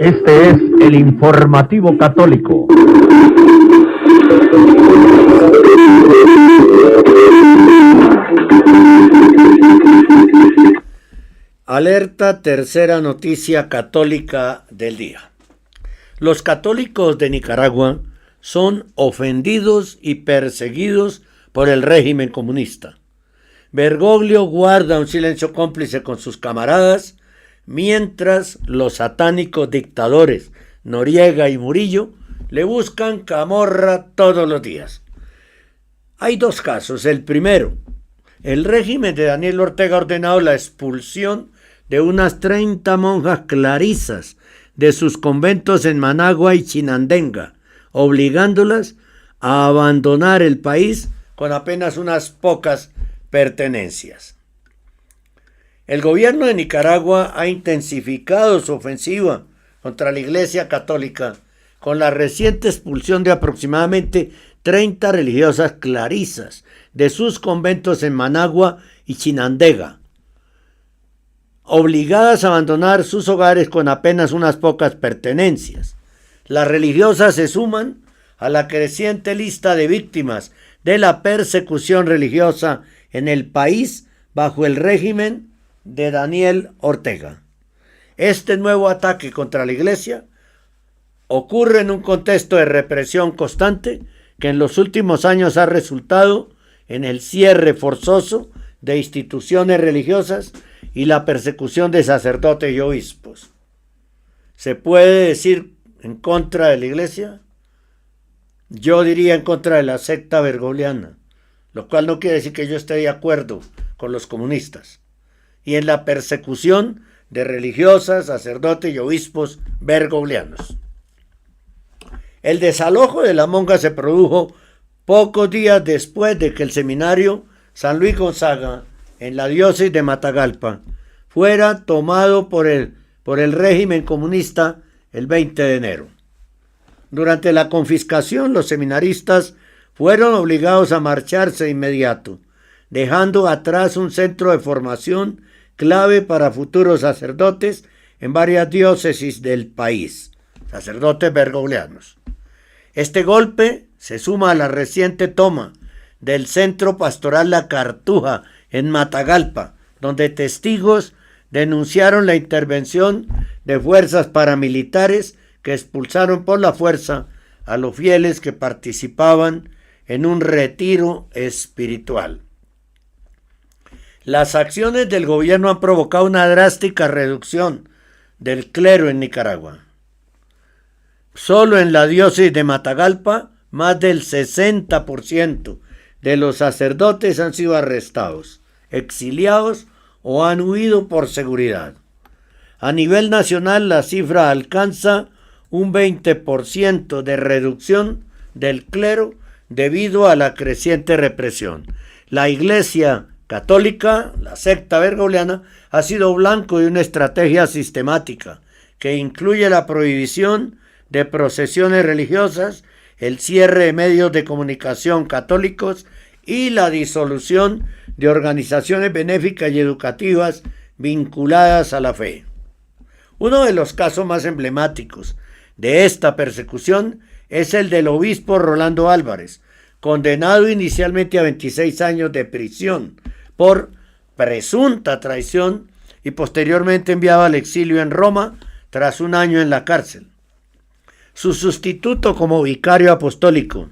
Este es el informativo católico. Alerta, tercera noticia católica del día. Los católicos de Nicaragua son ofendidos y perseguidos por el régimen comunista. Bergoglio guarda un silencio cómplice con sus camaradas, mientras los satánicos dictadores Noriega y Murillo le buscan camorra todos los días. Hay dos casos. El primero, el régimen de Daniel Ortega ha ordenado la expulsión de unas 30 monjas clarisas de sus conventos en Managua y Chinandega, obligándolas a abandonar el país con apenas unas pocas pertenencias. El gobierno de Nicaragua ha intensificado su ofensiva contra la Iglesia Católica con la reciente expulsión de aproximadamente 30 religiosas clarisas de sus conventos en Managua y Chinandega, obligadas a abandonar sus hogares con apenas unas pocas pertenencias. Las religiosas se suman a la creciente lista de víctimas de la persecución religiosa en el país bajo el régimen de Daniel Ortega. Este nuevo ataque contra la Iglesia ocurre en un contexto de represión constante que en los últimos años ha resultado en el cierre forzoso de instituciones religiosas y la persecución de sacerdotes y obispos. ¿Se puede decir en contra de la Iglesia? Yo diría en contra de la secta bergogliana, lo cual no quiere decir que yo esté de acuerdo con los comunistas, y en la persecución de religiosas, sacerdotes y obispos bergoglianos. El desalojo de las monjas se produjo pocos días después de que el seminario San Luis Gonzaga, en la diócesis de Matagalpa, fuera tomado por el régimen comunista el 20 de enero. Durante la confiscación, los seminaristas fueron obligados a marcharse de inmediato, dejando atrás un centro de formación clave para futuros sacerdotes en varias diócesis del país, sacerdotes bergoglianos. Este golpe se suma a la reciente toma del Centro Pastoral La Cartuja en Matagalpa, donde testigos denunciaron la intervención de fuerzas paramilitares que expulsaron por la fuerza a los fieles que participaban en un retiro espiritual. Las acciones del gobierno han provocado una drástica reducción del clero en Nicaragua. Solo en la diócesis de Matagalpa, más del 60% de los sacerdotes han sido arrestados, exiliados o han huido por seguridad. A nivel nacional, la cifra alcanza un 20% de reducción del clero debido a la creciente represión. La Iglesia Católica, la secta bergogliana, ha sido blanco de una estrategia sistemática que incluye la prohibición de procesiones religiosas, el cierre de medios de comunicación católicos y la disolución de organizaciones benéficas y educativas vinculadas a la fe. Uno de los casos más emblemáticos de esta persecución es el del obispo Rolando Álvarez, condenado inicialmente a 26 años de prisión por presunta traición y posteriormente enviado al exilio en Roma tras un año en la cárcel. Su sustituto como vicario apostólico,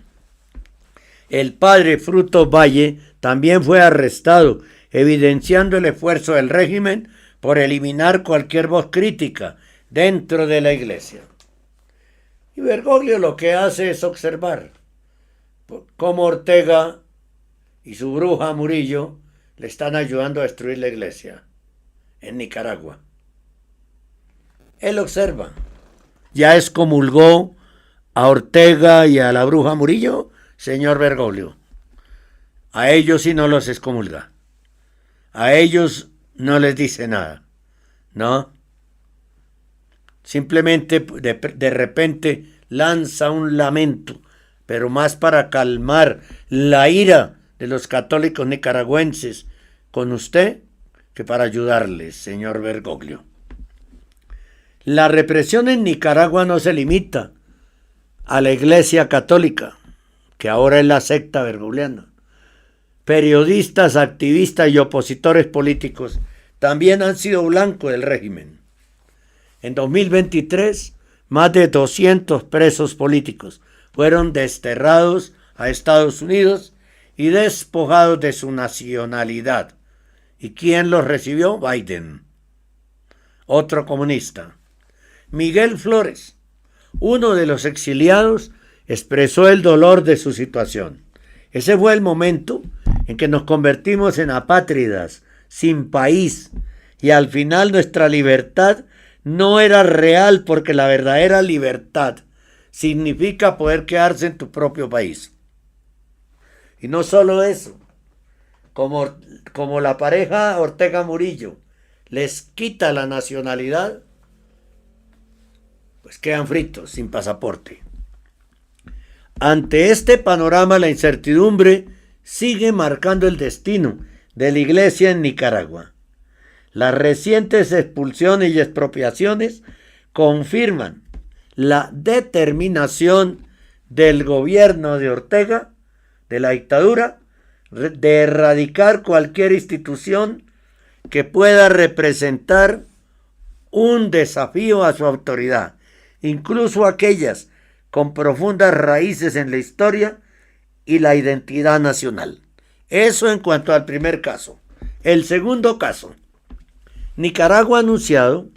el padre Frutos Valle, también fue arrestado, evidenciando el esfuerzo del régimen por eliminar cualquier voz crítica dentro de la Iglesia. Y Bergoglio lo que hace es observar cómo Ortega y su bruja Murillo le están ayudando a destruir la Iglesia en Nicaragua. Él observa. ¿Ya excomulgó a Ortega y a la bruja Murillo, señor Bergoglio? A ellos sí no los excomulga. A ellos no les dice nada. ¿No? Simplemente de repente lanza un lamento, pero más para calmar la ira de los católicos nicaragüenses con usted que para ayudarles, señor Bergoglio. La represión en Nicaragua no se limita a la Iglesia Católica, que ahora es la secta bergogliana. Periodistas, activistas y opositores políticos también han sido blanco del régimen. En 2023, más de 200 presos políticos fueron desterrados a Estados Unidos y despojados de su nacionalidad. ¿Y quién los recibió? Biden, otro comunista. Miguel Flores, uno de los exiliados, expresó el dolor de su situación. Ese fue el momento en que nos convertimos en apátridas, sin país, y al final nuestra libertad no era real, porque la verdadera libertad significa poder quedarse en tu propio país. Y no solo eso, como la pareja Ortega Murillo les quita la nacionalidad, pues quedan fritos, sin pasaporte. Ante este panorama, la incertidumbre sigue marcando el destino de la iglesia en Nicaragua. Las recientes expulsiones y expropiaciones confirman la determinación del gobierno de Ortega, de la dictadura, de erradicar cualquier institución que pueda representar un desafío a su autoridad, incluso aquellas con profundas raíces en la historia y la identidad nacional. Eso en cuanto al primer caso. El segundo caso. Nicaragua ha anunciado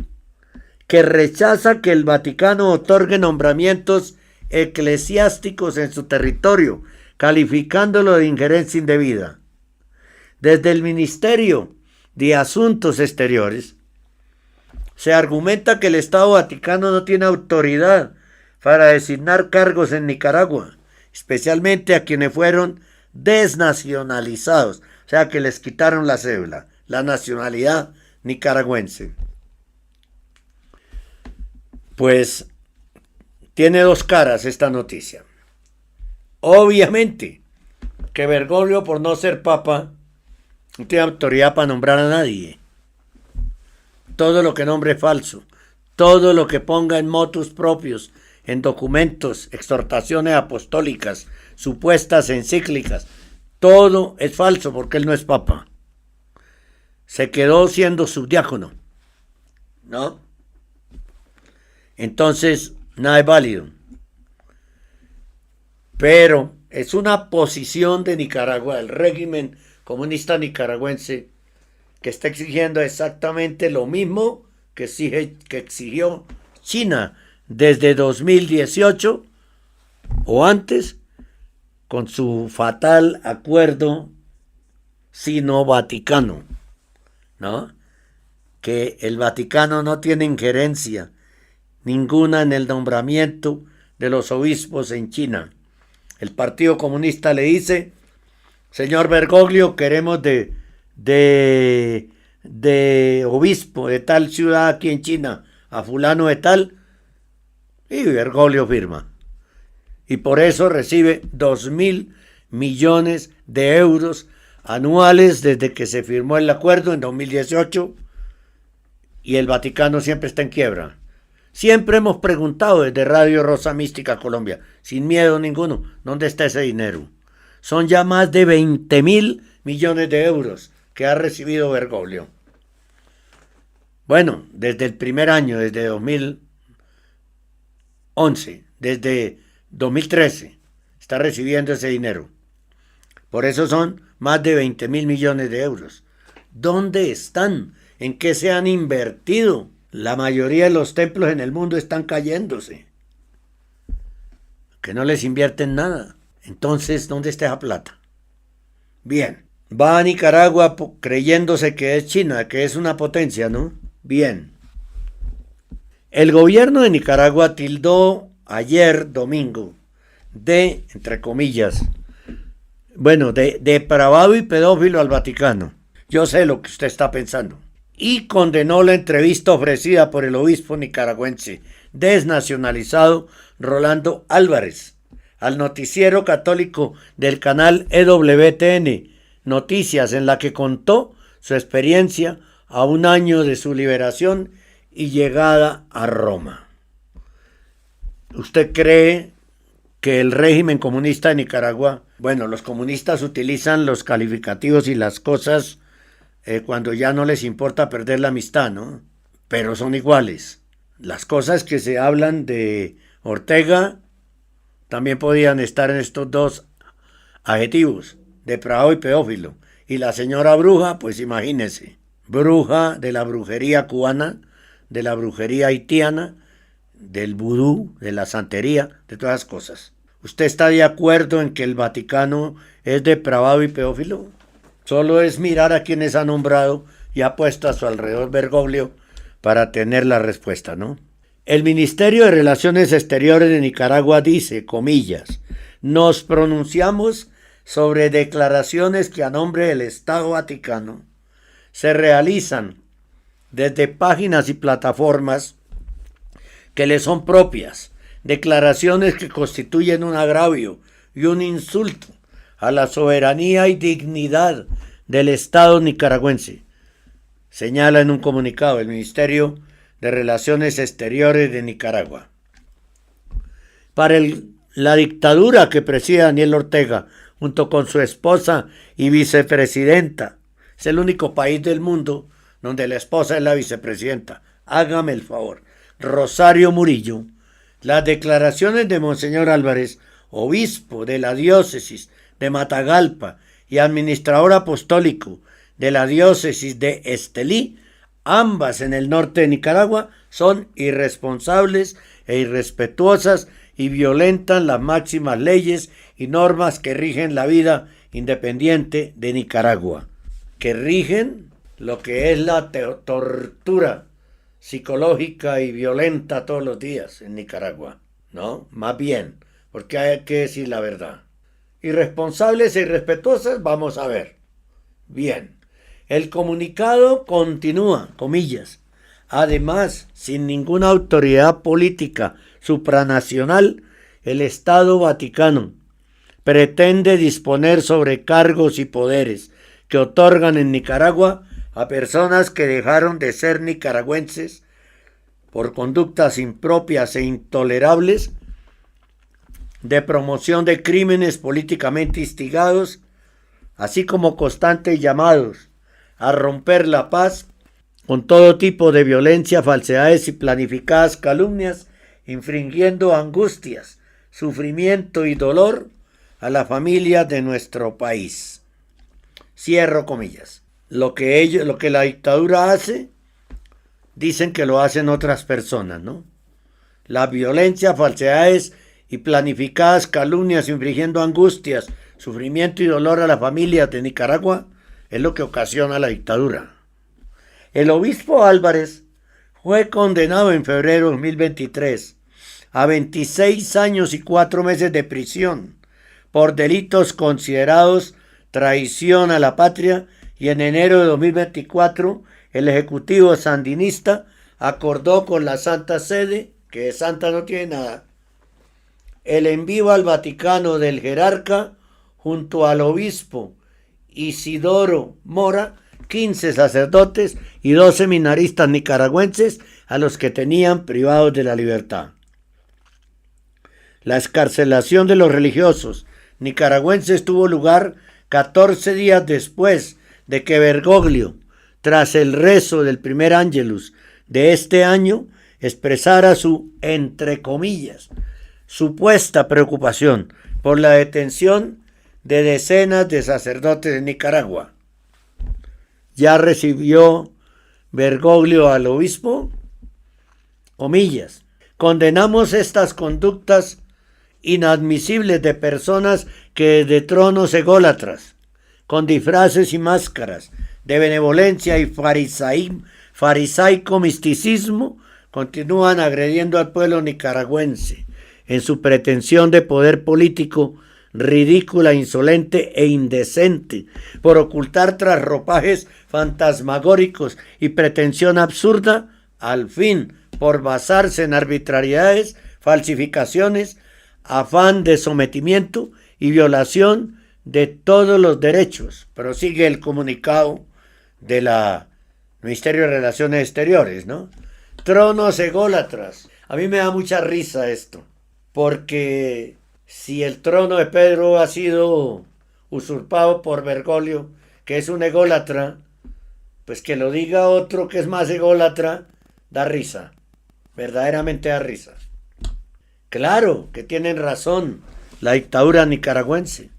que rechaza que el Vaticano otorgue nombramientos eclesiásticos en su territorio, calificándolo de injerencia indebida. Desde el Ministerio de Asuntos Exteriores se argumenta que el Estado Vaticano no tiene autoridad para designar cargos en Nicaragua, especialmente a quienes fueron desnacionalizados, o sea que les quitaron la cédula, la nacionalidad nicaragüense. Pues tiene dos caras esta noticia. Obviamente que Bergoglio, por no ser papa, no tiene autoridad para nombrar a nadie. Todo lo que nombre es falso, todo lo que ponga en motus propios, en documentos, exhortaciones apostólicas, supuestas encíclicas, todo es falso porque él no es papa. Se quedó siendo subdiácono, ¿no? Entonces, nada es válido. Pero es una posición de Nicaragua, del régimen comunista nicaragüense, que está exigiendo exactamente lo mismo que exigió China desde 2018 o antes, con su fatal acuerdo sino-vaticano, ¿no? Que el Vaticano no tiene injerencia ninguna en el nombramiento de los obispos en China. El Partido Comunista le dice: señor Bergoglio, queremos de obispo de tal ciudad aquí en China a fulano de tal, y Bergoglio firma. Y por eso recibe 2.000 millones de euros anuales desde que se firmó el acuerdo en 2018, y el Vaticano siempre está en quiebra. Siempre hemos preguntado desde Radio Rosa Mística Colombia, sin miedo ninguno, ¿dónde está ese dinero? Son ya más de 20.000 millones de euros que ha recibido Bergoglio. Bueno, desde el primer año, desde 2011, desde 2013, está recibiendo ese dinero. Por eso son más de 20.000 millones de euros. ¿Dónde están? ¿En qué se han invertido? La mayoría de los templos en el mundo están cayéndose. Que no les invierten nada. Entonces, ¿dónde está esa plata? Bien, va a Nicaragua creyéndose que es China, que es una potencia, ¿no? Bien. El gobierno de Nicaragua tildó ayer domingo de, entre comillas, de depravado y pedófilo al Vaticano. Yo sé lo que usted está pensando. Y condenó la entrevista ofrecida por el obispo nicaragüense desnacionalizado Rolando Álvarez al noticiero católico del canal EWTN Noticias, en la que contó su experiencia a un año de su liberación y llegada a Roma. ¿Usted cree que el régimen comunista de Nicaragua, bueno, los comunistas utilizan los calificativos y las cosas cuando ya no les importa perder la amistad, ¿no? Pero son iguales. Las cosas que se hablan de Ortega también podían estar en estos dos adjetivos, depravado y pedófilo. Y la señora bruja, pues imagínese, bruja de la brujería cubana, de la brujería haitiana, del vudú, de la santería, de todas las cosas. ¿Usted está de acuerdo en que el Vaticano es depravado y pedófilo? Solo es mirar a quienes ha nombrado y ha puesto a su alrededor Bergoglio para tener la respuesta, ¿no? El Ministerio de Relaciones Exteriores de Nicaragua dice, comillas, nos pronunciamos sobre declaraciones que a nombre del Estado Vaticano se realizan desde páginas y plataformas que le son propias, declaraciones que constituyen un agravio y un insulto a la soberanía y dignidad del Estado nicaragüense, señala en un comunicado el Ministerio de Relaciones Exteriores de Nicaragua. Para la dictadura que preside Daniel Ortega, junto con su esposa y vicepresidenta, es el único país del mundo donde la esposa es la vicepresidenta. Hágame el favor. Rosario Murillo, las declaraciones de Monseñor Álvarez, obispo de la diócesis de Matagalpa y administrador apostólico de la diócesis de Estelí, ambas en el norte de Nicaragua, son irresponsables e irrespetuosas y violentan las máximas leyes y normas que rigen la vida independiente de Nicaragua, que rigen lo que es la tortura psicológica y violenta todos los días en Nicaragua, ¿no? Más bien, porque hay que decir la verdad. Irresponsables e irrespetuosas, vamos a ver. Bien, el comunicado continúa, comillas. Además, sin ninguna autoridad política supranacional, el Estado Vaticano pretende disponer sobre cargos y poderes que otorgan en Nicaragua a personas que dejaron de ser nicaragüenses por conductas impropias e intolerables, de promoción de crímenes políticamente instigados, así como constantes llamados a romper la paz con todo tipo de violencia, falsedades y planificadas calumnias, infringiendo angustias, sufrimiento y dolor a la familia de nuestro país. Cierro comillas. Lo que la dictadura hace, dicen que lo hacen otras personas, ¿no? La violencia, falsedades y planificadas calumnias infringiendo angustias, sufrimiento y dolor a las familias de Nicaragua es lo que ocasiona la dictadura. El obispo Álvarez fue condenado en febrero de 2023 a 26 años y 4 meses de prisión por delitos considerados traición a la patria, y en enero de 2024 el Ejecutivo sandinista acordó con la Santa Sede, que de santa no tiene nada, el envío al Vaticano del jerarca junto al obispo Isidoro Mora, 15 sacerdotes y 2 seminaristas nicaragüenses a los que tenían privados de la libertad. La excarcelación de los religiosos nicaragüenses tuvo lugar 14 días después de que Bergoglio, tras el rezo del primer Ángelus de este año, expresara su, entre comillas, supuesta preocupación por la detención de decenas de sacerdotes de Nicaragua. ¿Ya recibió Bergoglio al obispo? Comillas. Condenamos estas conductas inadmisibles de personas que desde tronos ególatras, con disfraces y máscaras de benevolencia y farisaico misticismo, continúan agrediendo al pueblo nicaragüense en su pretensión de poder político ridícula, insolente e indecente, por ocultar tras ropajes fantasmagóricos y pretensión absurda, al fin por basarse en arbitrariedades, falsificaciones, afán de sometimiento y violación de todos los derechos. Prosigue el comunicado de la Ministerio de Relaciones Exteriores, ¿no? Tronos ególatras. A mí me da mucha risa esto, porque si el trono de Pedro ha sido usurpado por Bergoglio, que es un ególatra, pues que lo diga otro que es más ególatra, da risa, verdaderamente da risa. Claro que tienen razón la dictadura nicaragüense,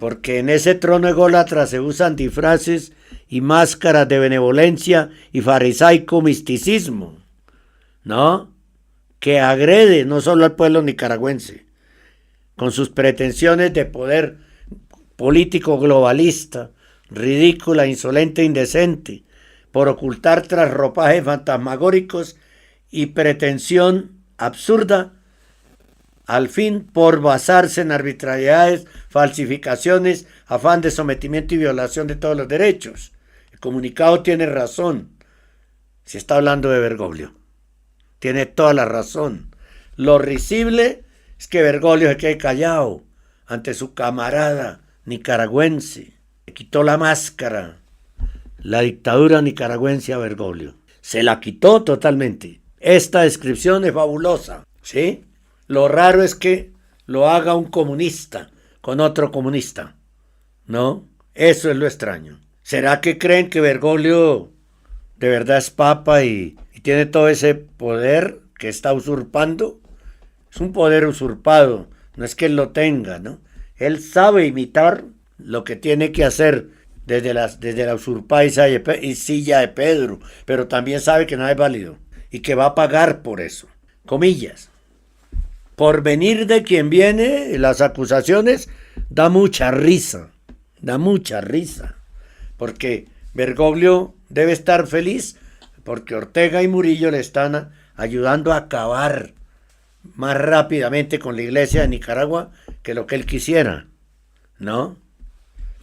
porque en ese trono ególatra se usan disfraces y máscaras de benevolencia y farisaico misticismo, ¿no? Que agrede no solo al pueblo nicaragüense, con sus pretensiones de poder político globalista, ridícula, insolente, indecente, por ocultar tras ropajes fantasmagóricos y pretensión absurda, al fin por basarse en arbitrariedades, falsificaciones, afán de sometimiento y violación de todos los derechos. El comunicado tiene razón, si está hablando de Bergoglio. Tiene toda la razón. Lo risible es que Bergoglio se quede callado ante su camarada nicaragüense. Le quitó la máscara, la dictadura nicaragüense a Bergoglio. Se la quitó totalmente. Esta descripción es fabulosa, ¿sí? Lo raro es que lo haga un comunista con otro comunista, ¿no? Eso es lo extraño. ¿Será que creen que Bergoglio de verdad es papa y tiene todo ese poder que está usurpando? Es un poder usurpado, no es que él lo tenga, ¿no? Él sabe imitar lo que tiene que hacer desde la usurpada y silla de Pedro, pero también sabe que no es válido y que va a pagar por eso. Comillas. Por venir de quien viene, las acusaciones da mucha risa, porque Bergoglio debe estar feliz porque Ortega y Murillo le están ayudando a acabar más rápidamente con la iglesia de Nicaragua que lo que él quisiera, ¿no?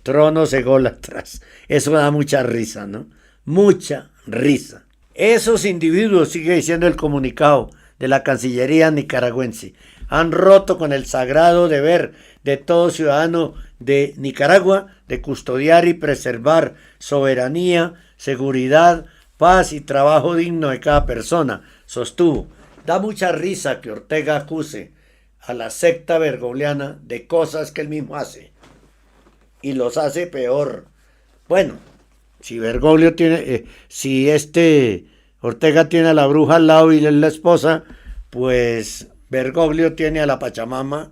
Tronos ególatras, eso da mucha risa, ¿no? Mucha risa. Esos individuos, sigue diciendo el comunicado de la Cancillería nicaragüense, han roto con el sagrado deber de todo ciudadano de Nicaragua de custodiar y preservar soberanía, seguridad, paz y trabajo digno de cada persona, sostuvo. Da mucha risa que Ortega acuse a la secta bergogliana de cosas que él mismo hace y los hace peor. Bueno, si Bergoglio tiene, si Ortega tiene a la bruja al lado y es la esposa, pues Bergoglio tiene a la Pachamama,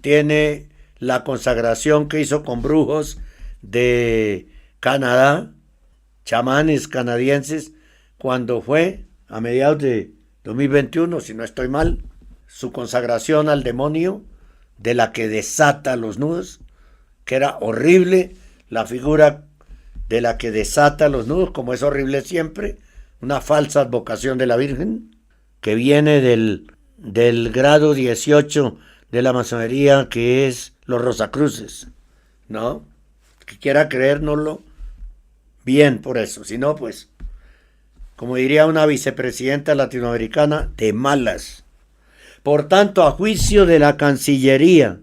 tiene la consagración que hizo con brujos de Canadá, chamanes canadienses, cuando fue a mediados de 2021, si no estoy mal, su consagración al demonio de la que desata los nudos, que era horrible, la figura de la que desata los nudos, como es horrible siempre, una falsa advocación de la Virgen, que viene del grado 18 de la masonería, que es los Rosacruces, ¿no? Que quiera creérnoslo, bien por eso, si no, pues, como diría una vicepresidenta latinoamericana, de malas. Por tanto, a juicio de la Cancillería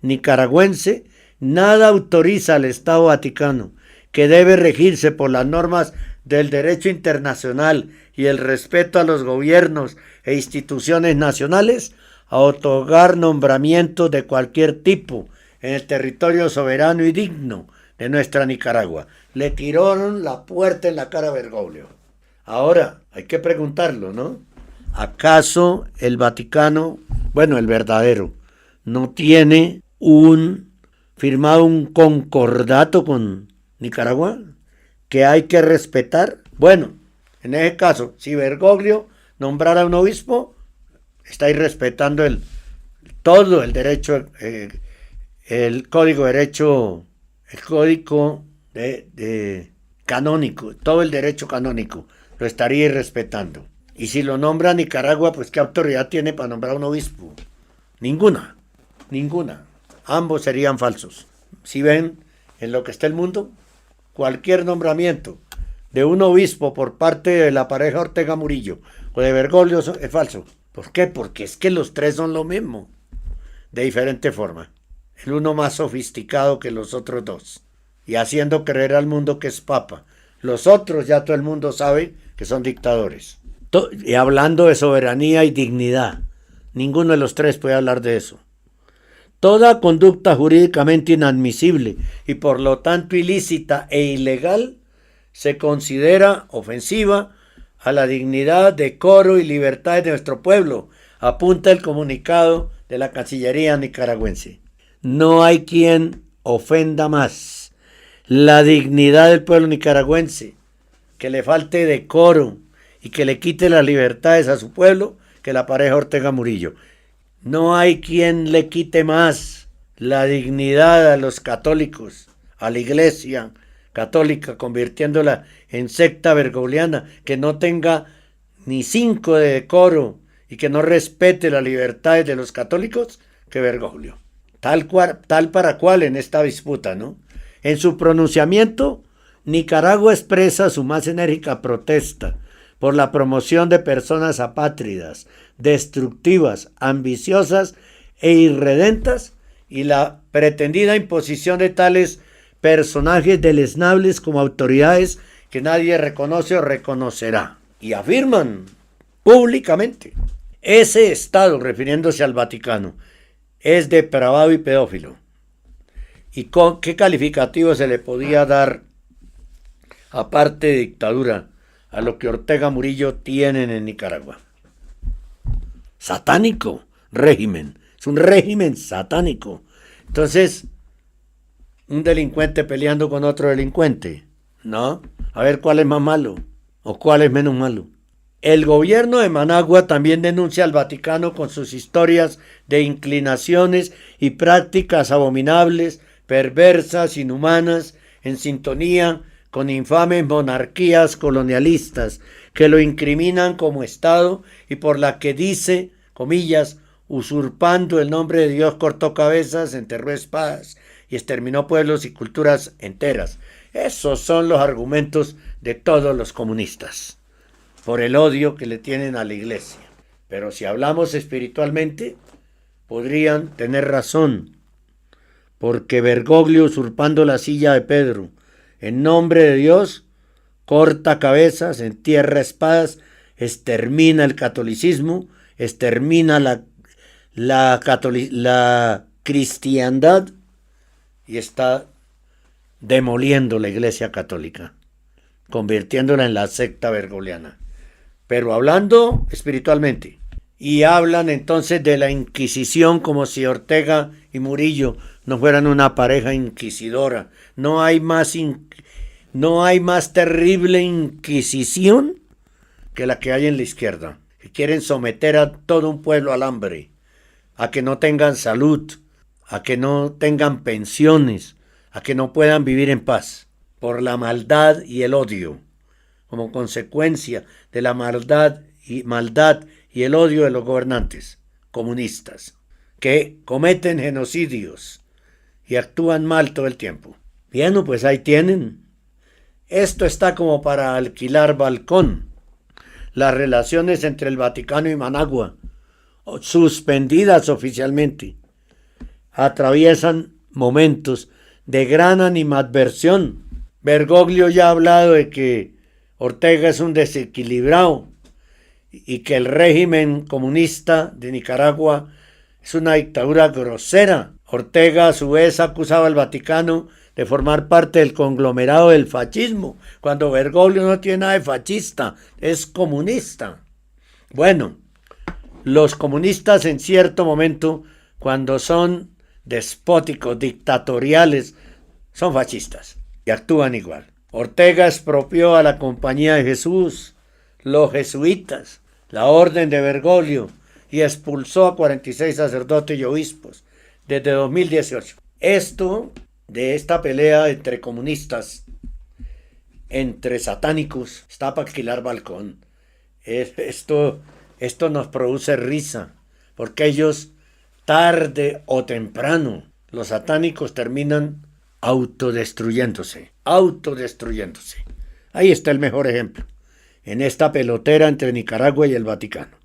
nicaragüense, nada autoriza al Estado Vaticano, que debe regirse por las normas del derecho internacional y el respeto a los gobiernos e instituciones nacionales, a otorgar nombramientos de cualquier tipo en el territorio soberano y digno de nuestra Nicaragua. Le tiraron la puerta en la cara a Bergoglio. Ahora, hay que preguntarlo, ¿no? ¿Acaso el Vaticano, bueno, el verdadero, no tiene firmado un concordato con Nicaragua que hay que respetar? Bueno, en ese caso, si Bergoglio nombrara un obispo, está irrespetando todo el derecho, el código de derecho, el código de canónico, todo el derecho canónico, lo estaría irrespetando. Y si lo nombra Nicaragua, pues ¿qué autoridad tiene para nombrar un obispo? Ninguna. Ambos serían falsos. Si ven en lo que está el mundo, cualquier nombramiento de un obispo por parte de la pareja Ortega Murillo o de Bergoglio es falso. ¿Por qué? Porque es que los tres son lo mismo, de diferente forma. El uno más sofisticado que los otros dos, y haciendo creer al mundo que es papa. Los otros ya todo el mundo sabe que son dictadores. Y hablando de soberanía y dignidad, ninguno de los tres puede hablar de eso. Toda conducta jurídicamente inadmisible y por lo tanto ilícita e ilegal se considera ofensiva a la dignidad, decoro y libertad de nuestro pueblo, apunta el comunicado de la Cancillería nicaragüense. No hay quien ofenda más la dignidad del pueblo nicaragüense, que le falte decoro y que le quite las libertades a su pueblo, que la pareja Ortega Murillo. No hay quien le quite más la dignidad a los católicos, a la iglesia católica, convirtiéndola en secta bergogliana, que no tenga ni 5 de decoro y que no respete las libertades de los católicos, que Bergoglio. Tal para cual en esta disputa, ¿no? En su pronunciamiento, Nicaragua expresa su más enérgica protesta por la promoción de personas apátridas, destructivas, ambiciosas e irredentas y la pretendida imposición de tales personajes deleznables como autoridades que nadie reconoce o reconocerá. Y afirman públicamente, ese Estado, refiriéndose al Vaticano, es depravado y pedófilo. ¿Y qué calificativo se le podía dar, aparte de dictadura, a lo que Ortega Murillo tienen en Nicaragua? Satánico régimen, es un régimen satánico. Entonces, un delincuente peleando con otro delincuente, ¿no? A ver cuál es más malo o cuál es menos malo. El gobierno de Managua también denuncia al Vaticano con sus historias de inclinaciones y prácticas abominables, perversas, inhumanas, en sintonía con infames monarquías colonialistas que lo incriminan como Estado y por la que dice, comillas, usurpando el nombre de Dios cortó cabezas, enterró espadas y exterminó pueblos y culturas enteras. Esos son los argumentos de todos los comunistas, por el odio que le tienen a la iglesia. Pero si hablamos espiritualmente, podrían tener razón, porque Bergoglio, usurpando la silla de Pedro, en nombre de Dios, corta cabezas, entierra espadas, extermina el catolicismo, extermina la cristiandad y está demoliendo la iglesia católica, convirtiéndola en la secta bergogliana. Pero hablando espiritualmente, y hablan entonces de la Inquisición como si Ortega y Murillo no fueran una pareja inquisidora. No hay más terrible inquisición que la que hay en la izquierda, que quieren someter a todo un pueblo al hambre, a que no tengan salud, a que no tengan pensiones, a que no puedan vivir en paz, por la maldad y el odio, como consecuencia de la maldad y el odio de los gobernantes comunistas, que cometen genocidios y actúan mal todo el tiempo. Bien, pues ahí tienen. Esto está como para alquilar balcón. Las relaciones entre el Vaticano y Managua, suspendidas oficialmente, atraviesan momentos de gran animadversión. Bergoglio ya ha hablado de que Ortega es un desequilibrado y que el régimen comunista de Nicaragua es una dictadura grosera. Ortega a su vez acusaba al Vaticano de formar parte del conglomerado del fascismo, cuando Bergoglio no tiene nada de fascista, es comunista. Bueno, los comunistas en cierto momento, cuando son despóticos, dictatoriales, son fascistas y actúan igual. Ortega expropió a la Compañía de Jesús, los jesuitas, la orden de Bergoglio y expulsó a 46 sacerdotes y obispos desde 2018. Esto de esta pelea entre comunistas, entre satánicos, está para alquilar balcón. Esto nos produce risa, porque ellos, tarde o temprano, los satánicos terminan autodestruyéndose. Ahí está el mejor ejemplo, en esta pelotera entre Nicaragua y el Vaticano.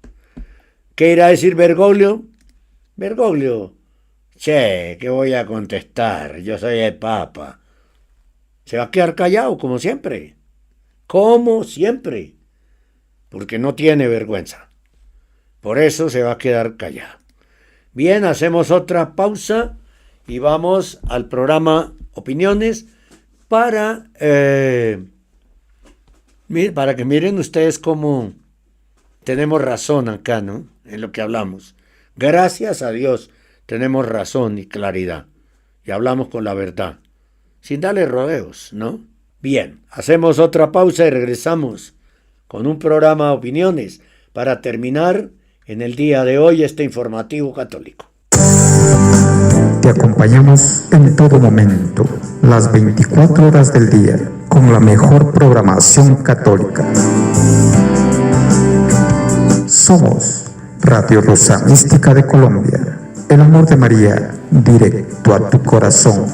¿Qué irá a decir Bergoglio? Bergoglio, che, ¿qué voy a contestar? Yo soy el Papa. Se va a quedar callado, como siempre. Como siempre. porque no tiene vergüenza. Por eso se va a quedar callada. Bien, hacemos otra pausa y vamos al programa Opiniones para que miren ustedes cómo tenemos razón acá, ¿no? En lo que hablamos. Gracias a Dios tenemos razón y claridad. Y hablamos con la verdad, sin darle rodeos, ¿no? Bien, hacemos otra pausa y regresamos con un programa de opiniones para terminar en el día de hoy este informativo católico. Te acompañamos en todo momento, las 24 horas del día, con la mejor programación católica. Somos Radio Rosa Mística de Colombia, el amor de María, directo a tu corazón.